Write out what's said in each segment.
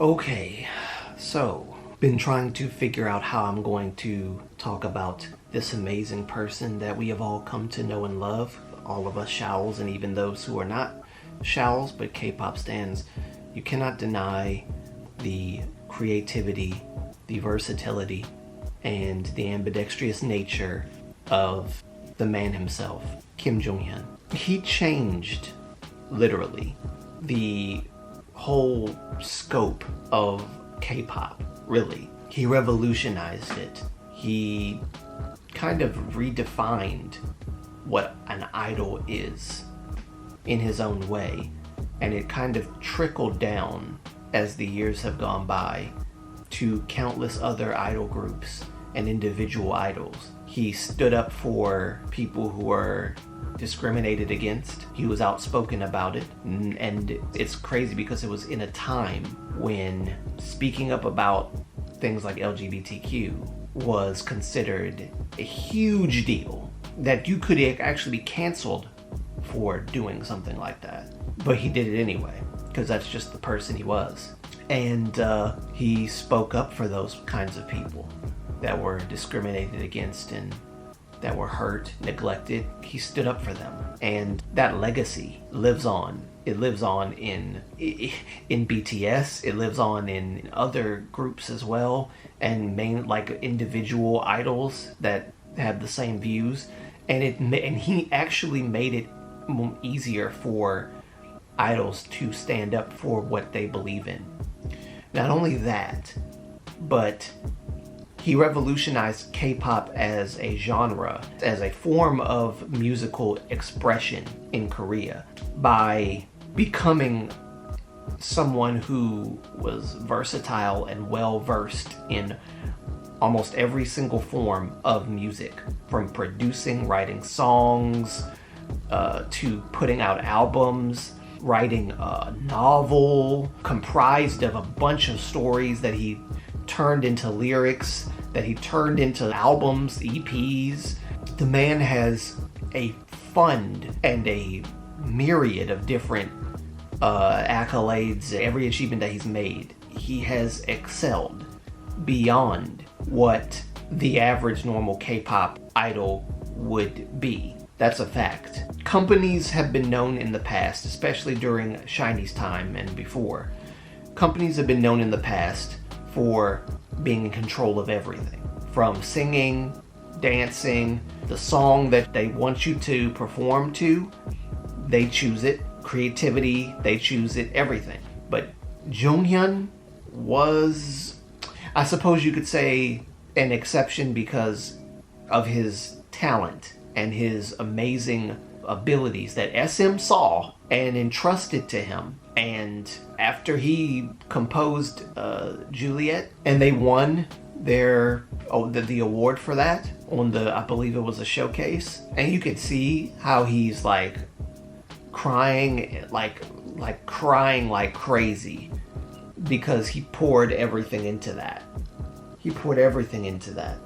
Okay, so been trying to figure out how I'm going to talk about this amazing person that we have all come to know and love, all of us showls and even those who are not showls but K-pop stans. You cannot deny the creativity, the versatility, and the ambidextrous nature of the man himself, Kim Jonghyun. He changed, literally, the whole scope of K-pop, really. He revolutionized it. He kind of redefined what an idol is in his own way, and it kind of trickled down as the years have gone by to countless other idol groups and individual idols. He stood up for people who were discriminated against. He was outspoken about it, and it's crazy because it was in a time when speaking up about things like LGBTQ was considered a huge deal, that you could actually be canceled for doing something like that. But he did it anyway, because that's just the person he was. And he spoke up for those kinds of people that were discriminated against and that were hurt, neglected. He stood up for them, and that legacy lives on. It lives on in BTS. It lives on in other groups as well, and like individual idols that have the same views. And he actually made it easier for idols to stand up for what they believe in. Not only that, but he revolutionized K-pop as a genre, as a form of musical expression in Korea, by becoming someone who was versatile and well-versed in almost every single form of music, from producing, writing songs, to putting out albums, writing a novel comprised of a bunch of stories that he turned into lyrics, that he turned into albums, EPs. The man has a fund and a myriad of different accolades, every achievement that he's made. He has excelled beyond what the average normal K-pop idol would be. That's a fact. Companies have been known in the past, especially during SHINee's time and before. Companies have been known in the past for being in control of everything. From singing, dancing, the song that they want you to perform to, they choose it. Creativity, they choose it, everything. But Jonghyun was, I suppose you could say, an exception because of his talent and his amazing abilities that SM saw and entrusted to him. And after he composed Juliet, and they won the award for that on I believe it was a showcase, and you could see how he's like crying like crazy because he poured everything into that.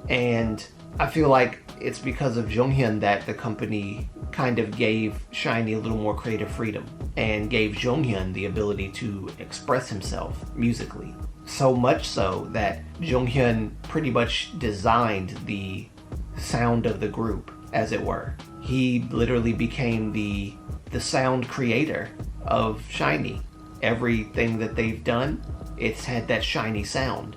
And I feel like it's because of Jonghyun that the company kind of gave SHINee a little more creative freedom and gave Jonghyun the ability to express himself musically. So much so that Jonghyun pretty much designed the sound of the group, as it were. He literally became the sound creator of SHINee. Everything that they've done, it's had that SHINee sound.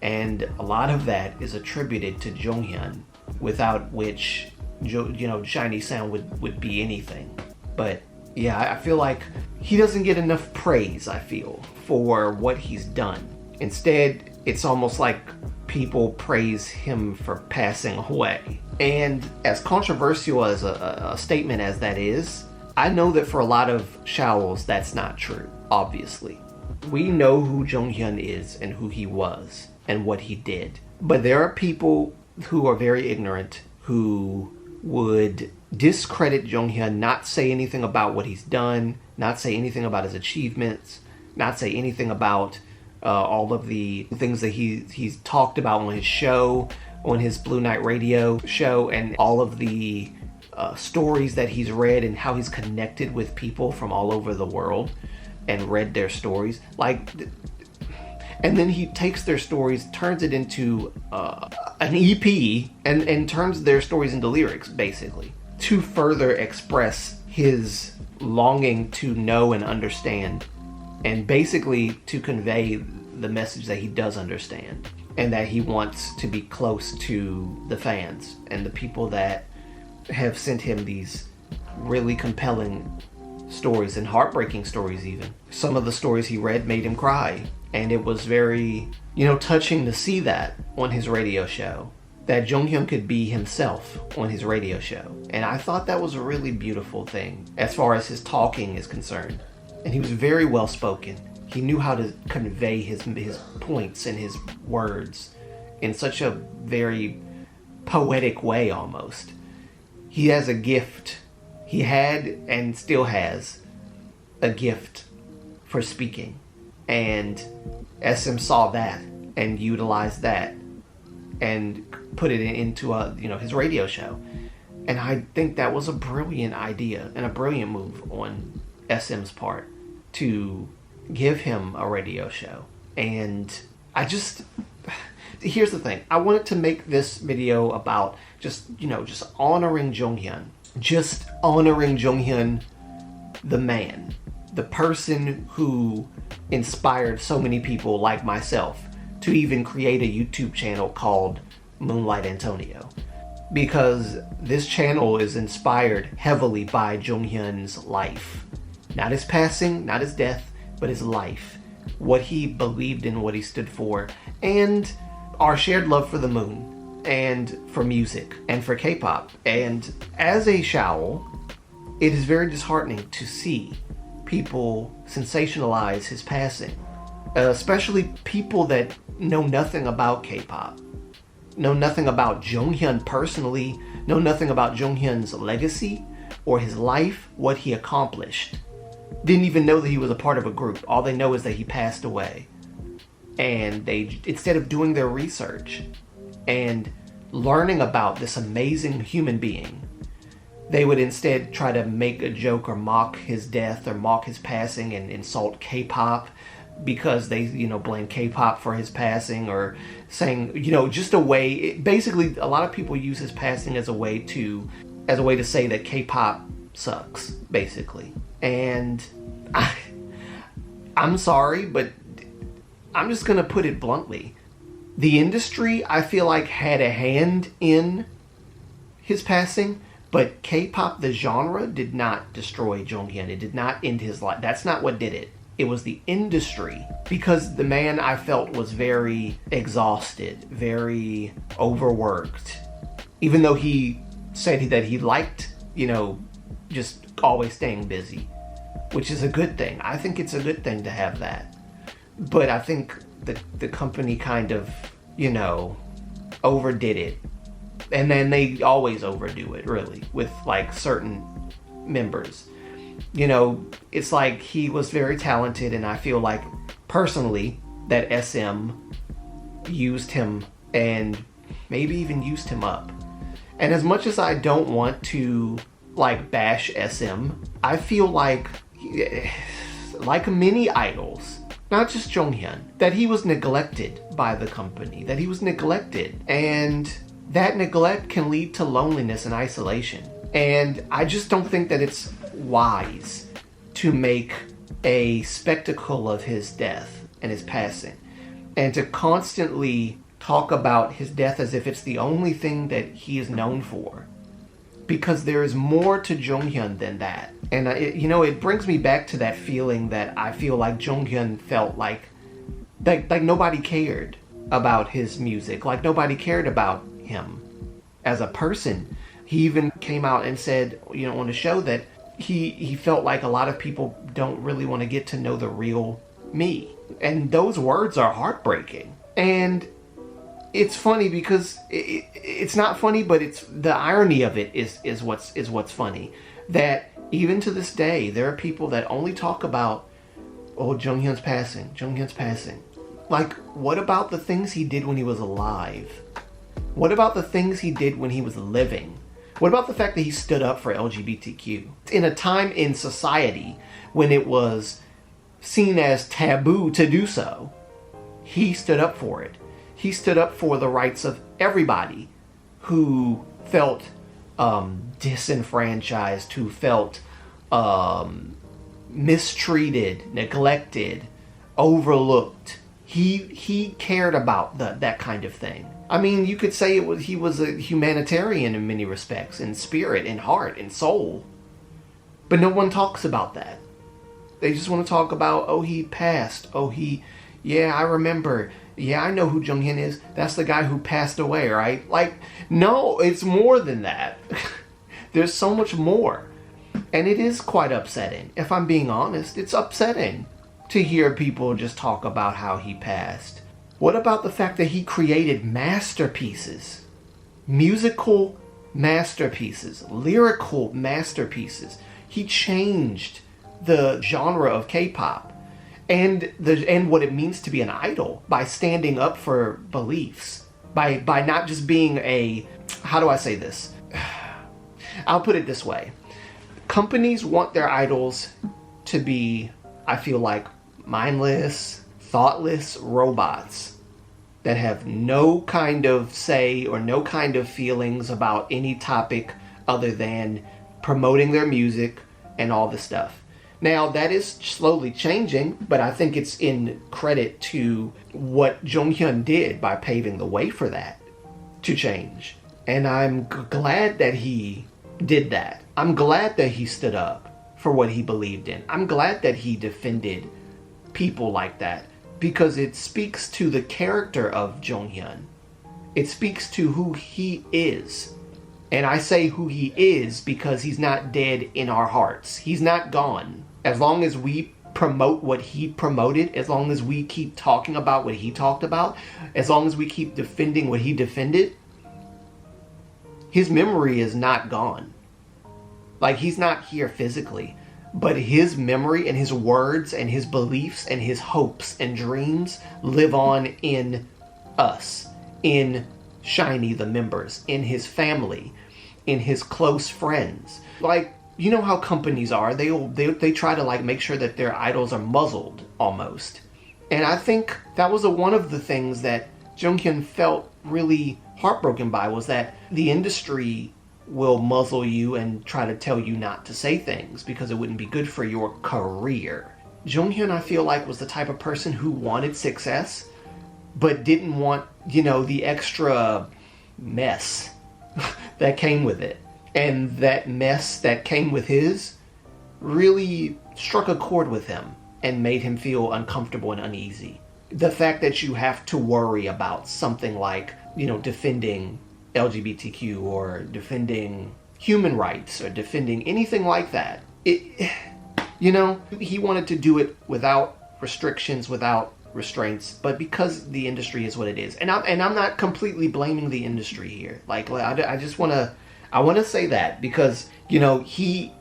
And a lot of that is attributed to Jonghyun, without which, SHINee sound would be anything. But yeah, I feel like he doesn't get enough praise, I feel, for what he's done. Instead, it's almost like people praise him for passing away. And as controversial as a statement as that is, I know that for a lot of showls, that's not true, obviously. We know who Jonghyun is and who he was and what he did. But there are people who are very ignorant who would discredit Jonghyun, not say anything about what he's done, not say anything about his achievements, not say anything about all of the things that he's talked about on his show, on his Blue Night Radio show, and all of the stories that he's read and how he's connected with people from all over the world and read their stories. Like, And then he takes their stories, turns it into an EP, and turns their stories into lyrics, basically, to further express his longing to know and understand, and basically to convey the message that he does understand, and that he wants to be close to the fans and the people that have sent him these really compelling stories and heartbreaking stories even. Some of the stories he read made him cry, and it was very, touching to see that on his radio show, that Jonghyun could be himself on his radio show. And I thought that was a really beautiful thing as far as his talking is concerned. And he was very well spoken. He knew how to convey his points and his words in such a very poetic way almost. He has a gift. He had and still has a gift for speaking. And SM saw that and utilized that and put it into his radio show. And I think that was a brilliant idea and a brilliant move on SM's part to give him a radio show. And here's the thing. I wanted to make this video about just honoring Jonghyun. Just honoring Jonghyun, the man, the person who inspired so many people like myself to even create a YouTube channel called Moonlight Antonio. Because this channel is inspired heavily by Jonghyun's life. Not his passing, not his death, but his life. What he believed in, what he stood for, and our shared love for the moon, and for music, and for K-pop. And as a Shawl, it is very disheartening to see people sensationalize his passing. Especially people that know nothing about K-pop. Know nothing about Jonghyun personally, know nothing about Jonghyun's legacy, or his life, what he accomplished. Didn't even know that he was a part of a group. All they know is that he passed away. And they, instead of doing their research and learning about this amazing human being, they would instead try to make a joke or mock his death or mock his passing and insult K-pop because they, blame K-pop for his passing, or saying, just a way, basically a lot of people use his passing as a way to say that K-pop sucks, basically. And I'm sorry, but I'm just going to put it bluntly. The industry, I feel like, had a hand in his passing, but K-pop, the genre, did not destroy Jonghyun. It did not end his life. That's not what did it. It was the industry, because the man, I felt, was very exhausted, very overworked. Even though he said that he liked, just always staying busy, which is a good thing. I think it's a good thing to have that. But I think the company kind of, overdid it. And then they always overdo it, really, with like certain members. It's like he was very talented, and I feel like personally that SM used him and maybe even used him up. And as much as I don't want to bash SM, I feel like many idols, not just Jonghyun, that he was neglected by the company, that he was neglected. And that neglect can lead to loneliness and isolation. And I just don't think that it's wise to make a spectacle of his death and his passing, and to constantly talk about his death as if it's the only thing that he is known for. Because there is more to Jonghyun than that. And it brings me back to that feeling that I feel like Jonghyun felt like nobody cared about his music, like nobody cared about him as a person. He even came out and said, on the show, that he felt like a lot of people don't really want to get to know the real me. And those words are heartbreaking. And it's funny because it's not funny, but it's the irony of it is what's funny. That even to this day, there are people that only talk about, Jonghyun's passing. Like, what about the things he did when he was alive? What about the things he did when he was living? What about the fact that he stood up for LGBTQ? In a time in society when it was seen as taboo to do so, he stood up for it. He stood up for the rights of everybody who felt disenfranchised, who felt mistreated, neglected, overlooked. He cared about that kind of thing. I mean, you could say he was a humanitarian in many respects, in spirit, in heart, in soul. But no one talks about that. They just want to talk about, oh, he passed. Oh, yeah, I remember. Yeah, I know who Jonghyun is. That's the guy who passed away, right? Like, no, it's more than that. There's so much more. And it is quite upsetting. If I'm being honest, it's upsetting to hear people just talk about how he passed. What about the fact that he created masterpieces? Musical masterpieces, lyrical masterpieces. He changed the genre of K-pop and what it means to be an idol by standing up for beliefs, by not just being a, how do I say this? I'll put it this way. Companies want their idols to be, I feel like, mindless, thoughtless robots that have no kind of say or no kind of feelings about any topic other than promoting their music and all this stuff. Now, that is slowly changing, but I think it's in credit to what Jonghyun did by paving the way for that to change. And I'm glad that he did that. I'm glad that he stood up for what he believed in. I'm glad that he defended people like that, because it speaks to the character of Jonghyun. It speaks to who he is. And I say who he is because he's not dead in our hearts. He's not gone. As long as we promote what he promoted, as long as we keep talking about what he talked about, as long as we keep defending what he defended, his memory is not gone. Like, he's not here physically, but his memory and his words and his beliefs and his hopes and dreams live on in us, in SHINee, the members, in his family, in his close friends. Like, you know how companies are. They try to, like, make sure that their idols are muzzled almost. And I think that was one of the things that Jonghyun felt really heartbroken by, was that the industry will muzzle you and try to tell you not to say things because it wouldn't be good for your career. Jonghyun, I feel like, was the type of person who wanted success but didn't want, the extra mess that came with it. And that mess that came with his really struck a chord with him and made him feel uncomfortable and uneasy. The fact that you have to worry about something like, defending LGBTQ or defending human rights or defending anything like that. He wanted to do it without restrictions, without restraints, but because the industry is what it is. And I'm not completely blaming the industry here. Like, I just want to say that because, he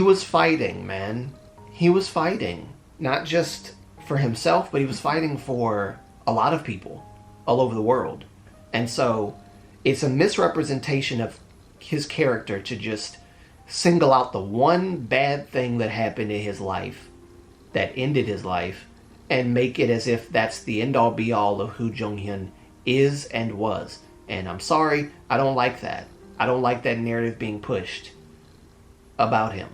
was fighting, man. He was fighting not just for himself, but he was fighting for a lot of people all over the world. And so it's a misrepresentation of his character to just single out the one bad thing that happened in his life, that ended his life, and make it as if that's the end-all be-all of who Jonghyun is and was. And I'm sorry, I don't like that. I don't like that narrative being pushed about him.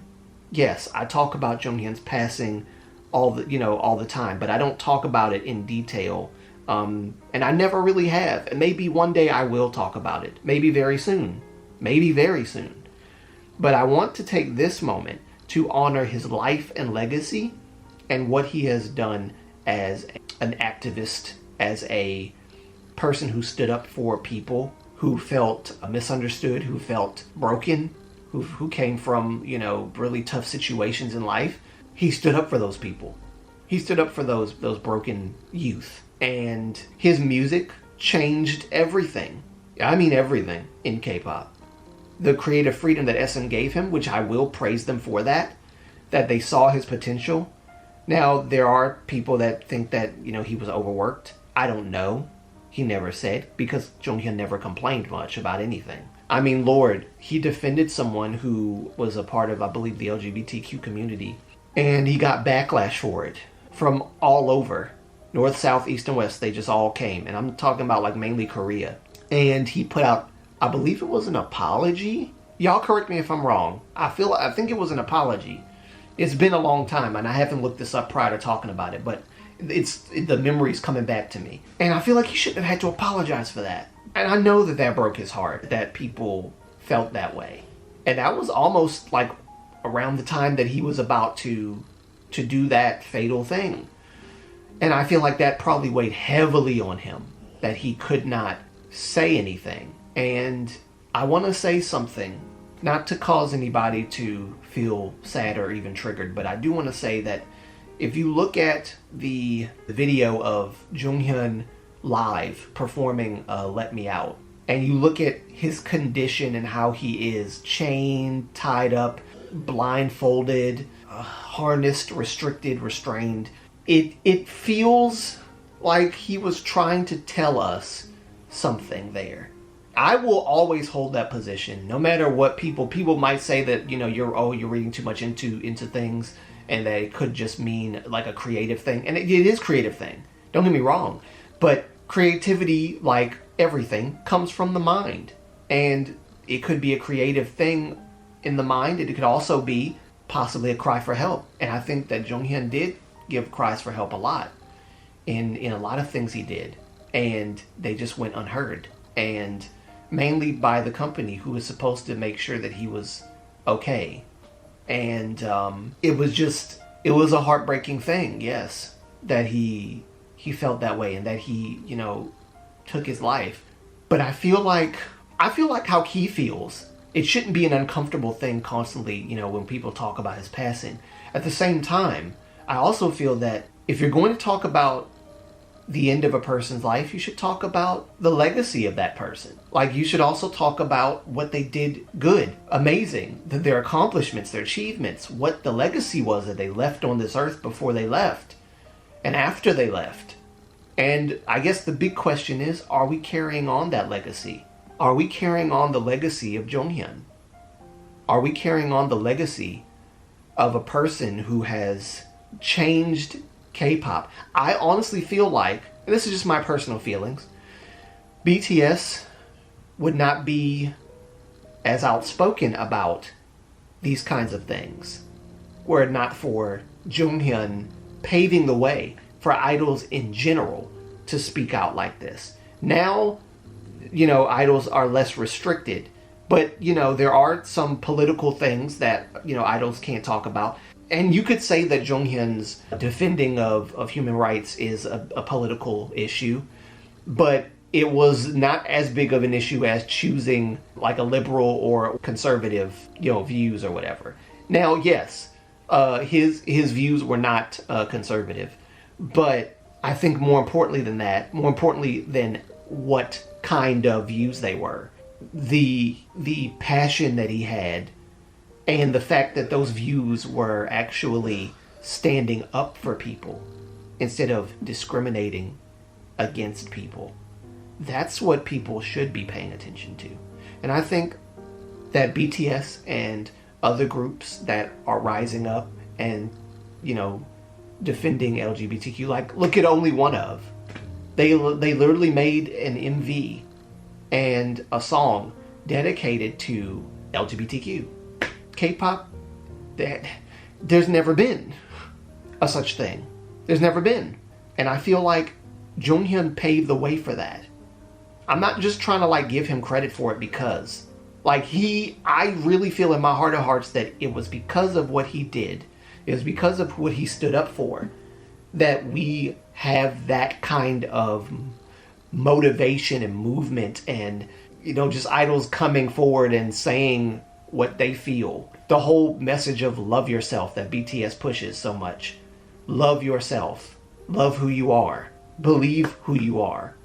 Yes, I talk about Jonghyun's passing all the time, but I don't talk about it in detail. And I never really have. And maybe one day I will talk about it. Maybe very soon. Maybe very soon. But I want to take this moment to honor his life and legacy and what he has done as an activist, as a person who stood up for people who felt misunderstood, who felt broken, who came from, really tough situations in life. He stood up for those people. He stood up for those broken youth. And his music changed everything. I mean everything in K-pop. The creative freedom that SM gave him, which I will praise them for that they saw his potential. Now, there are people that think that, he was overworked. I don't know. He never said, because Jonghyun never complained much about anything. I mean, Lord, he defended someone who was a part of, I believe, the LGBTQ community. And he got backlash for it from all over. North, South, East, and West. They just all came. And I'm talking about like mainly Korea. And he put out, I believe it was an apology. Y'all correct me if I'm wrong. I think it was an apology. It's been a long time, and I haven't looked this up prior to talking about it, but the memory's coming back to me. And I feel like he shouldn't have had to apologize for that. And I know that broke his heart, that people felt that way. And that was almost like around the time that he was about to do that fatal thing. And I feel like that probably weighed heavily on him, that he could not say anything. And I want to say something, not to cause anybody to feel sad or even triggered, but I do want to say that if you look at the video of Jonghyun live performing Let Me Out, and you look at his condition and how he is chained, tied up, blindfolded, harnessed, restricted, restrained, it feels like he was trying to tell us something there. I will always hold that position, no matter what people might say that, you're reading too much into things, and that it could just mean like a creative thing. And it is a creative thing. Don't get me wrong. But creativity, like everything, comes from the mind. And it could be a creative thing in the mind, and it could also be possibly a cry for help. And I think that Jonghyun did give cries for help a lot in a lot of things he did. And they just went unheard. And mainly by the company, who was supposed to make sure that he was okay. And it was a heartbreaking thing, yes, that he felt that way and that he, took his life. But I feel like how he feels, it shouldn't be an uncomfortable thing constantly, when people talk about his passing. At the same time, I also feel that if you're going to talk about the end of a person's life, you should talk about the legacy of that person. Like, you should also talk about what they did good, amazing, their accomplishments, their achievements, what the legacy was that they left on this earth before they left and after they left. And I guess the big question is, are we carrying on that legacy? Are we carrying on the legacy of Jonghyun? Are we carrying on the legacy of a person who has changed K-pop? I honestly feel like, and this is just my personal feelings, BTS would not be as outspoken about these kinds of things were it not for Jonghyun paving the way for idols in general to speak out like this. Now, idols are less restricted, but, there are some political things that, idols can't talk about. And you could say that Jonghyun's defending of human rights is a political issue, but it was not as big of an issue as choosing like a liberal or conservative, views or whatever. Now, yes, his views were not conservative, but I think more importantly than what kind of views they were, the passion that he had, and the fact that those views were actually standing up for people instead of discriminating against people. That's what people should be paying attention to. And I think that BTS and other groups that are rising up and, defending LGBTQ, like, look at Only One Of. They literally made an MV and a song dedicated to LGBTQ. K-pop, there's never been a such thing. There's never been. And I feel like Jonghyun paved the way for that. I'm not just trying to give him credit for it because I really feel in my heart of hearts that it was because of what he did. It was because of what he stood up for that we have that kind of motivation and movement and, just idols coming forward and saying what they feel. The whole message of love yourself that BTS pushes so much. Love yourself. Love who you are. Believe who you are.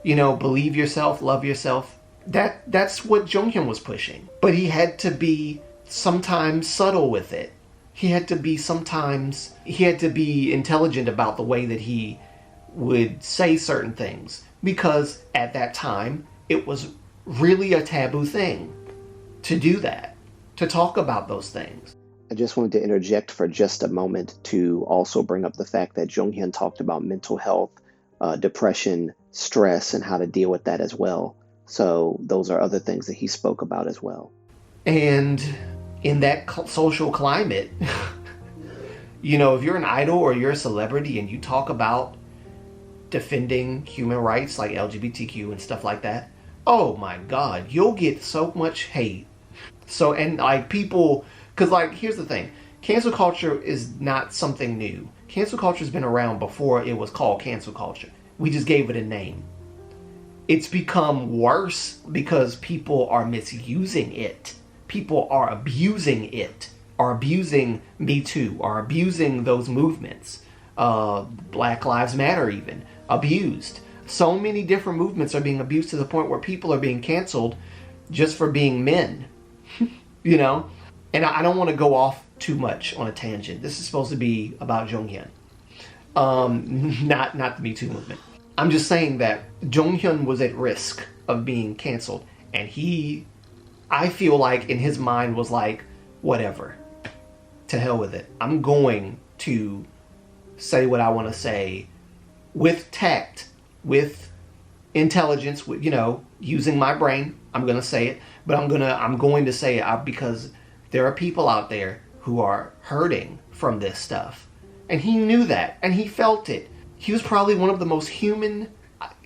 Believe yourself, love yourself. That's what Jonghyun was pushing. But he had to be sometimes subtle with it. He had to be intelligent about the way that he would say certain things. Because at that time, it was really a taboo thing to do that, to talk about those things. I just wanted to interject for just a moment to also bring up the fact that Jonghyun talked about mental health, depression, stress, and how to deal with that as well. So those are other things that he spoke about as well. And in that social climate, you know, if you're an idol or you're a celebrity and you talk about defending human rights like LGBTQ and stuff like that, oh my God, you'll get so much hate. So, and like people, because like, here's the thing, cancel culture is not something new. Cancel culture has been around before it was called cancel culture. We just gave it a name. It's become worse because people are misusing it. People are abusing it, are abusing Me Too, are abusing those movements. Black Lives Matter even, abused. So many different movements are being abused to the point where people are being canceled just for being men, you know? And I don't want to go off too much on a tangent. This is supposed to be about Jonghyun, not the Me Too movement. I'm just saying that Jonghyun was at risk of being canceled, and he, I feel like in his mind was like, whatever, to hell with it. I'm going to say what I want to say with tact, with intelligence, with, you know, using my brain. I'm going to say it, but I'm going to say it because there are people out there who are hurting from this stuff. And he knew that, and he felt it. He was probably one of the most human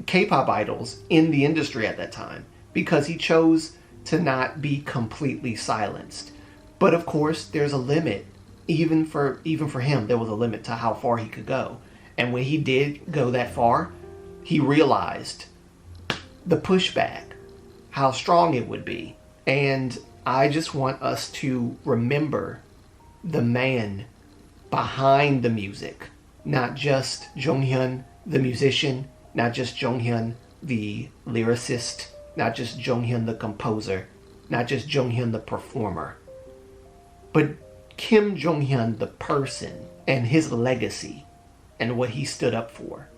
K-pop idols in the industry at that time because he chose to not be completely silenced. But of course, there's a limit. Even for him, there was a limit to how far he could go. And when he did go that far, he realized the pushback, how strong it would be. And I just want us to remember the man behind the music. Not just Jonghyun, the musician, not just Jonghyun, the lyricist, not just Jonghyun, the composer, not just Jonghyun, the performer, but Kim Jonghyun, the person, and his legacy, and what he stood up for.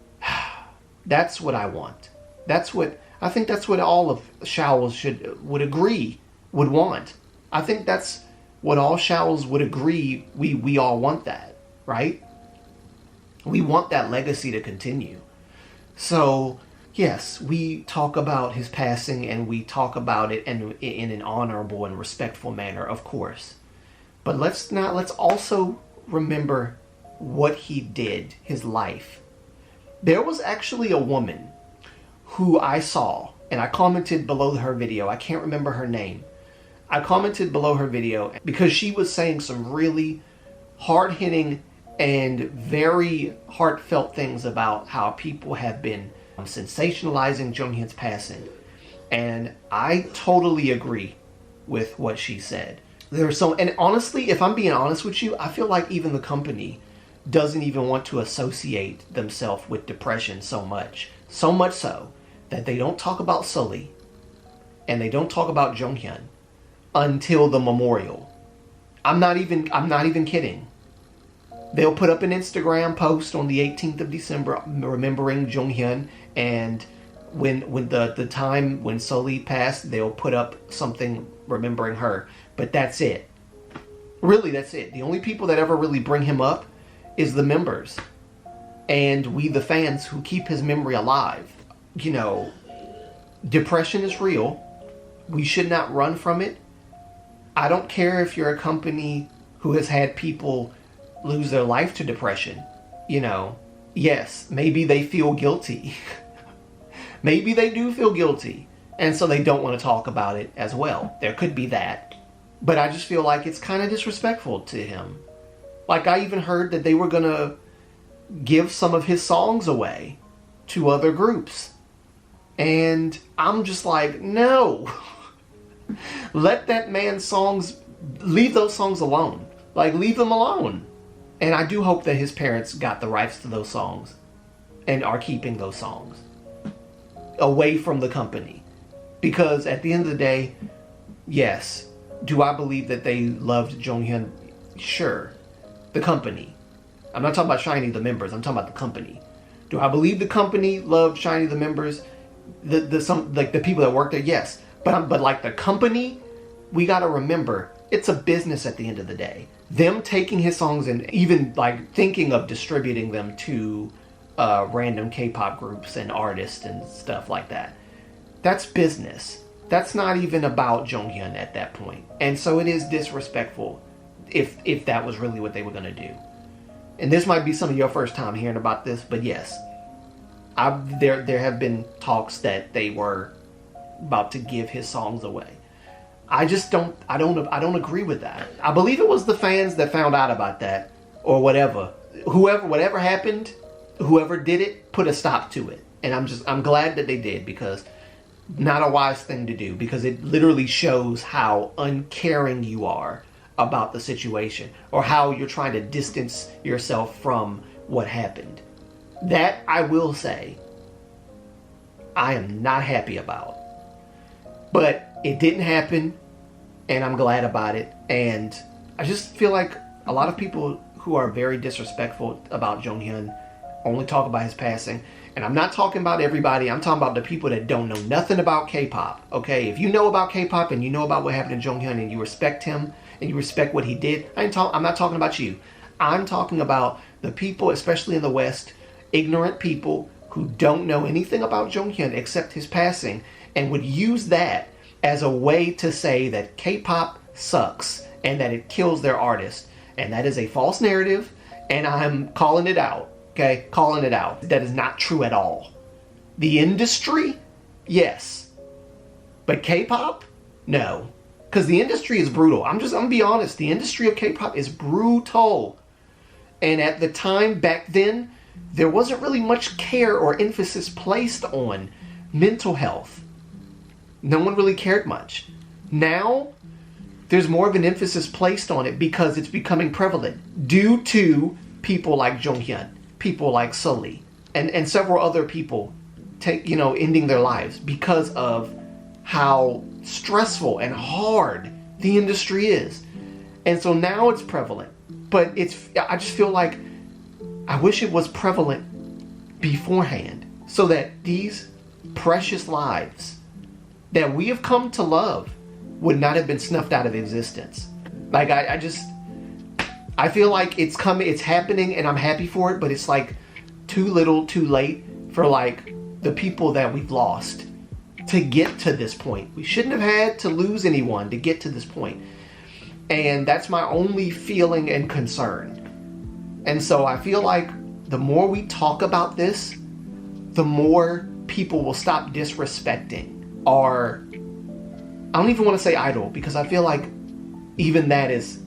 That's what I want. I think that's what all of Showels would agree, would want. I think that's what all Showels would agree. We all want that, right? We want that legacy to continue. So, yes, we talk about his passing and we talk about it in an honorable and respectful manner, of course. But let's also remember what he did, his life. There was actually a woman who I saw, and I commented below her video. I can't remember her name. I commented below her video because she was saying some really hard-hitting and very heartfelt things about how people have been sensationalizing Jonghyun's passing. And I totally agree with what she said. And honestly, if I'm being honest with you, I feel like even the company doesn't even want to associate themselves with depression so much. So much so that they don't talk about Sully and they don't talk about Jonghyun until the memorial. I'm not even kidding. They'll put up an Instagram post on the 18th of December remembering Jonghyun, and when the time when Sully passed, they'll put up something remembering her. But that's it. Really, that's it. The only people that ever really bring him up is the members and we the fans who keep his memory alive. You know, depression is real. We should not run from it. I don't care if you're a company who has had people lose their life to depression. You know, yes, maybe they feel guilty. Maybe they do feel guilty, and so they don't want to talk about it as well. There could be that. But I just feel like it's kind of disrespectful to him. Like, I even heard that they were going to give some of his songs away to other groups. And I'm just like, no. Let that man's songs, leave those songs alone. Like, leave them alone. And I do hope that his parents got the rights to those songs and are keeping those songs away from the company. Because at the end of the day, yes, do I believe that they loved Jonghyun? Sure. The company. I'm not talking about SHINee the members, I'm talking about the company. Do I believe the company loved SHINee the members? The people that work there? Yes. But like the company, we gotta remember It's a business at the end of the day. Them taking his songs and even like thinking of distributing them to random K-pop groups and artists and stuff like that. That's business. That's not even about Jonghyun at that point. And so it is disrespectful if that was really what they were going to do. And this might be some of your first time hearing about this, but yes, there have been talks that they were about to give his songs away. I don't agree with that. I believe it was the fans that found out about that, or whatever. Whatever happened, whoever did it put a stop to it. And I'm glad that they did, because not a wise thing to do, because it literally shows how uncaring you are about the situation, or how you're trying to distance yourself from what happened. That, I will say, I am not happy about. But it didn't happen, and I'm glad about it. And I just feel like a lot of people who are very disrespectful about Jonghyun only talk about his passing. And I'm not talking about everybody. I'm talking about the people that don't know nothing about K-pop. Okay, if you know about K-pop and you know about what happened to Jonghyun and you respect him and you respect what he did, I'm not talking about you. I'm talking about the people, especially in the West, ignorant people who don't know anything about Jonghyun except his passing, and would use that as a way to say that K-pop sucks and that it kills their artist. And that is a false narrative, and I'm calling it out. Okay, calling it out. That is not true at all. The industry, yes. But K-pop, no. Because the industry is brutal. I'm gonna be honest. The industry of K-pop is brutal. And at the time, back then, there wasn't really much care or emphasis placed on mental health. No one really cared much. Now, there's more of an emphasis placed on it because it's becoming prevalent due to people like Jonghyun, people like Sully, and several other people ending their lives because of how stressful and hard the industry is. And so now it's prevalent. But I just feel like I wish it was prevalent beforehand, so that these precious lives that we have come to love would not have been snuffed out of existence. Like I feel like it's coming, it's happening, and I'm happy for it, but it's like too little, too late for like the people that we've lost to get to this point. We shouldn't have had to lose anyone to get to this point. And that's my only feeling and concern. And so I feel like the more we talk about this, the more people will stop disrespecting our, I don't even want to say idol, because I feel like even that is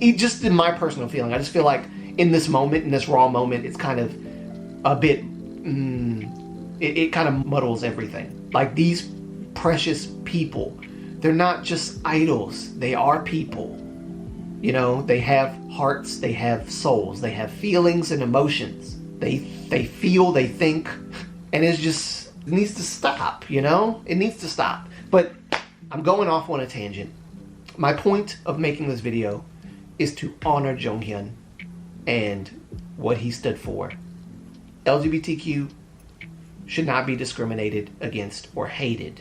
just in my personal feeling. I just feel like in this moment, in this raw moment, it's kind of a bit, it kind of muddles everything. Like these precious people, they're not just idols, they are people. You know, they have hearts, they have souls, they have feelings and emotions. They feel, they think, and it needs to stop, you know? It needs to stop. But I'm going off on a tangent. My point of making this video is to honor Jonghyun and what he stood for. LGBTQ should not be discriminated against or hated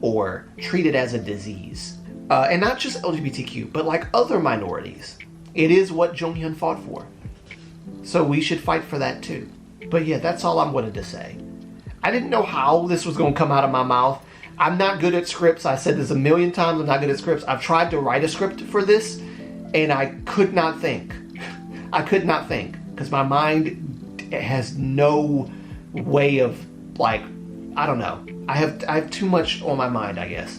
or treated as a disease. And not just LGBTQ, but like other minorities. It is what Jonghyun fought for. So we should fight for that too. But yeah, that's all I wanted to say. I didn't know how this was going to come out of my mouth. I'm not good at scripts. I said this a million times. I'm not good at scripts. I've tried to write a script for this, and I could not think. I could not think, because my mind has no way of, like, I don't know. I have too much on my mind, I guess.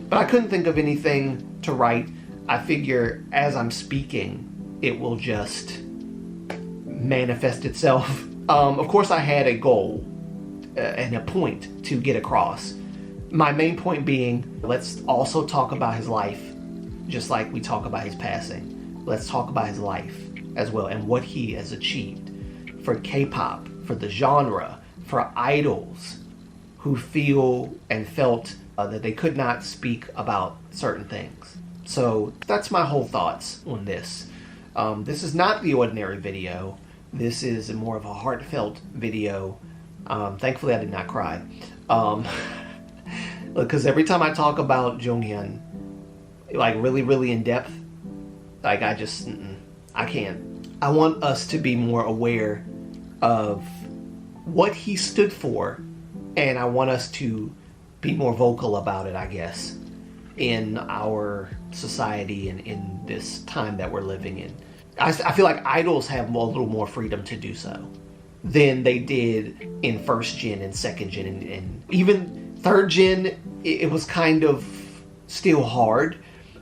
But I couldn't think of anything to write. I figure as I'm speaking, it will just manifest itself. Of course, I had a goal and a point to get across. My main point being, let's also talk about his life, just like we talk about his passing. Let's talk about his life as well and what he has achieved for K-pop, for the genre, for idols who feel and felt that they could not speak about certain things. So that's my whole thoughts on this. This is not the ordinary video. This is more of a heartfelt video. Thankfully, I did not cry. Because every time I talk about Jonghyun, like really, really in depth, like I just, I can't. I want us to be more aware of what he stood for, and I want us to be more vocal about it, I guess, in our society and in this time that we're living in. I feel like idols have a little more freedom to do so than they did in first gen and second gen, and even third gen. It was kind of still hard,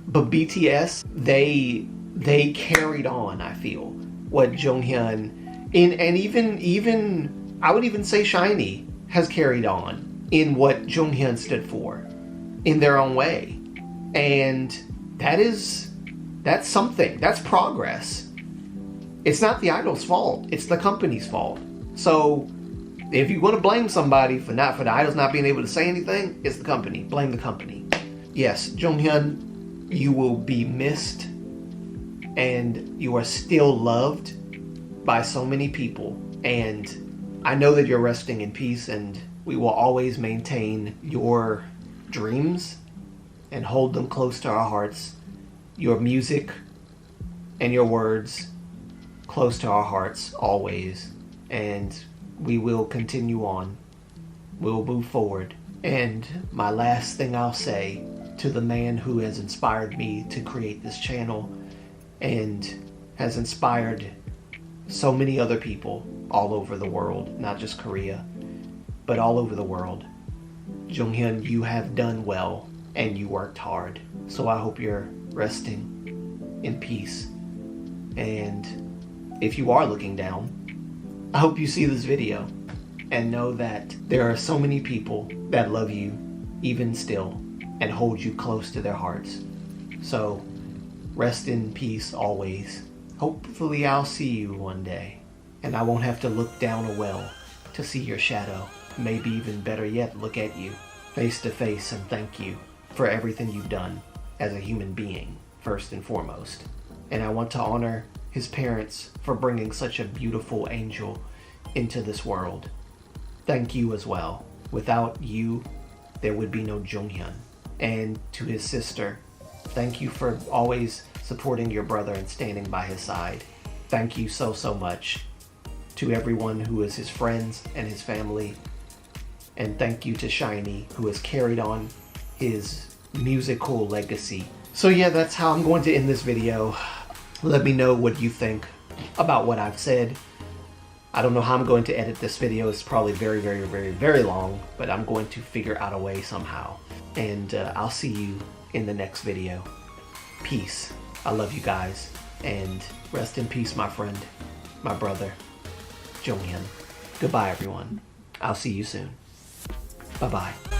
but BTS, they carried on, I feel, what Jonghyun and even I would even say SHINee has carried on in what Jonghyun stood for in their own way. And that's something. That's progress. It's not the idol's fault. It's the company's fault. So if you want to blame somebody for the idols not being able to say anything, it's the company. Blame the company. Yes, Jonghyun, you will be missed, and you are still loved by so many people. And I know that you're resting in peace, and we will always maintain your dreams and hold them close to our hearts. Your music and your words close to our hearts always. And we will continue on. We'll move forward. And my last thing I'll say to the man who has inspired me to create this channel and has inspired so many other people all over the world, not just Korea, but all over the world. Jonghyun, you have done well and you worked hard. So I hope you're resting in peace. And if you are looking down, I hope you see this video and know that there are so many people that love you even still and hold you close to their hearts. So rest in peace always. Hopefully I'll see you one day and I won't have to look down a well to see your shadow. Maybe even better yet, look at you face to face and thank you for everything you've done as a human being, first and foremost. And I want to honor his parents for bringing such a beautiful angel into this world. Thank you as well. Without you, there would be no Jonghyun. And to his sister, thank you for always supporting your brother and standing by his side. Thank you so, so much to everyone who is his friends and his family. And thank you to SHINee, who has carried on his musical legacy. So yeah, that's how I'm going to end this video. Let me know what you think about what I've said. I don't know how I'm going to edit this video. It's probably very, very, very, very long, but I'm going to figure out a way somehow. And I'll see you in the next video. Peace. I love you guys. And rest in peace, my friend, my brother, Jonghyun. Goodbye, everyone. I'll see you soon. Bye-bye.